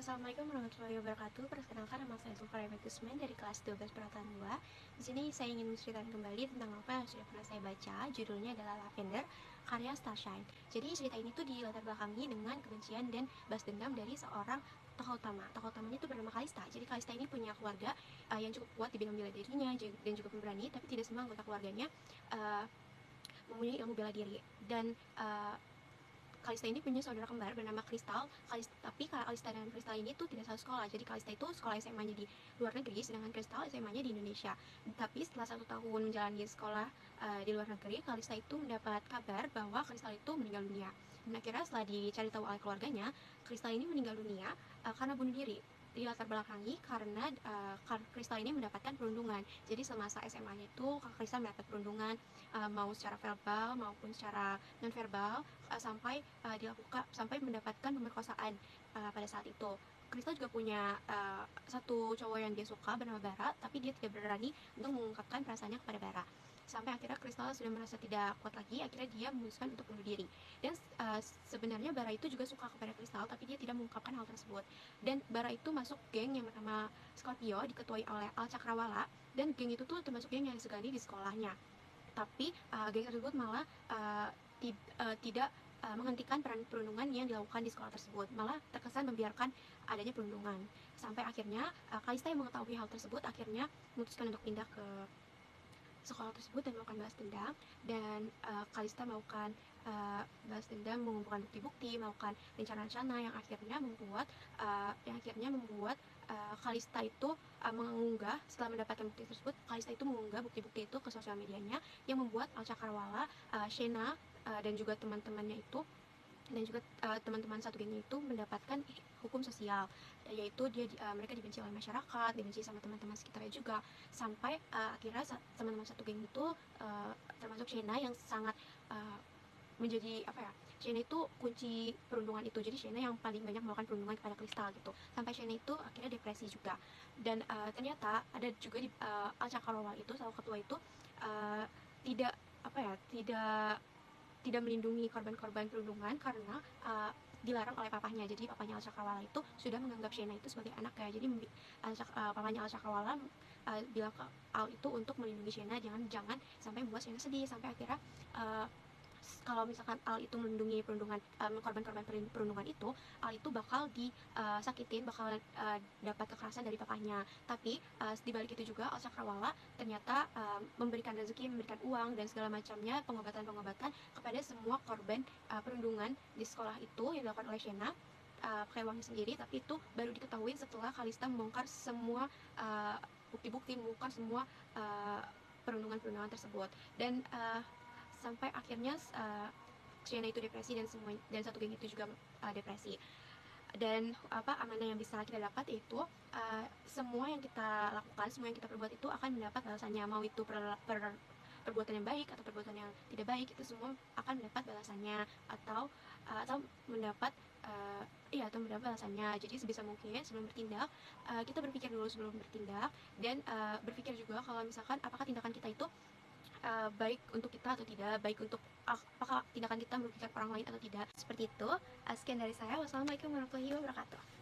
Assalamualaikum warahmatullahi wabarakatuh. Perkenalkan, nama saya Zulfara Gusman dari kelas 12 Peralatan 2. Di sini saya ingin menceritakan kembali tentang novel yang sudah pernah saya baca. Judulnya adalah Lavender, karya Starshine. Jadi cerita ini tuh dilatar belakangi dengan kebencian dan balas dendam dari seorang tokoh utama. Tokoh utamanya itu bernama Kalista. Jadi Kalista ini punya keluarga yang cukup kuat di bidang bela dirinya dan juga pemberani, tapi tidak semua anggota keluarganya uh, mempunyai ilmu bela diri. Dan Kalista ini punya saudara kembar bernama Kristal. Tapi Kalista dan Kristal ini tuh tidak satu sekolah. Jadi Kalista itu sekolah SMA-nya di luar negeri, sedangkan Kristal SMA-nya di Indonesia. Tapi setelah 1 tahun menjalani sekolah di luar negeri, Kalista itu mendapat kabar bahwa Kristal itu meninggal dunia. Dan akhirnya setelah dicari tahu oleh keluarganya, Kristal ini meninggal dunia karena bunuh diri. Dilatar belakangi karena Kristal ini mendapatkan perundungan. Jadi semasa SMA-nya itu Kristal mendapat perundungan mau secara verbal maupun secara non verbal sampai mendapatkan pemerkosaan pada saat itu. Kristal juga punya satu cowok yang dia suka bernama Bara, tapi dia tidak berani untuk mengungkapkan perasaannya kepada Bara. Sampai akhirnya Kristal sudah merasa tidak kuat lagi, akhirnya dia memutuskan untuk bunuh diri. Dan sebenarnya Bara itu juga suka kepada Kristal, tapi dia tidak mengungkapkan hal tersebut. Dan Bara itu masuk geng yang bernama Scorpio, diketuai oleh Al Cakrawala, dan geng itu tuh termasuk geng yang disegani di sekolahnya. Tapi geng tersebut malah tidak menghentikan perundungan yang dilakukan di sekolah tersebut, malah terkesan membiarkan adanya perundungan. Sampai akhirnya Kalista yang mengetahui hal tersebut akhirnya memutuskan untuk pindah ke sekolah tersebut dan melakukan balas dendam. Dan Kalista melakukan balas dendam, mengumpulkan bukti-bukti, melakukan rencana-rencana yang akhirnya membuat Kalista itu mengunggah. Setelah mendapatkan bukti tersebut, Kalista itu mengunggah bukti-bukti itu ke sosial medianya, yang membuat Al Cakrawala, Shena, dan juga teman-temannya itu dan juga teman-teman satu gengnya itu mendapatkan hukum sosial, yaitu mereka dibenci oleh masyarakat, dibenci sama teman-teman sekitarnya juga, sampai akhirnya teman-teman satu geng itu termasuk Shena yang sangat menjadi Shena itu kunci perundungan itu. Jadi Shena yang paling banyak melakukan perundungan kepada Kristal gitu, sampai Shena itu akhirnya depresi juga. Dan ternyata ada juga di Al Cakrawala itu, salah ketua itu tidak tidak melindungi korban-korban perundungan karena dilarang oleh papahnya. Jadi papahnya Al Cakrawala itu sudah menganggap Shena itu sebagai anaknya. Jadi papahnya Al Cakrawala bilang ke Al itu untuk melindungi Shena, jangan sampai membuat Shena sedih. Sampai akhirnya kalau misalkan Al itu melindungi korban-korban perundungan itu, Al itu bakal disakitin, bakal dapat kekerasan dari papahnya. Tapi di balik itu juga Al Cakrawala ternyata memberikan rezeki, memberikan uang dan segala macamnya, pengobatan kepada semua korban perundungan di sekolah itu yang dilakukan oleh Shena pakai uangnya sendiri. Tapi itu baru diketahui setelah Kalista membongkar semua bukti-bukti, membongkar semua perundungan tersebut. Dan sampai akhirnya Shena itu depresi, dan satu geng itu juga depresi. Dan amanah yang bisa kita dapat itu semua yang kita lakukan, semua yang kita perbuat itu akan mendapat balasannya. Mau itu perbuatan yang baik atau perbuatan yang tidak baik, itu semua akan mendapat balasannya, atau mendapat balasannya. Jadi sebisa mungkin sebelum bertindak, kita berpikir dulu sebelum bertindak, dan berpikir juga kalau misalkan apakah tindakan kita itu baik untuk kita atau tidak, apakah tindakan kita merugikan orang lain atau tidak. Seperti itu. Sekian dari saya. Wassalamualaikum warahmatullahi wabarakatuh.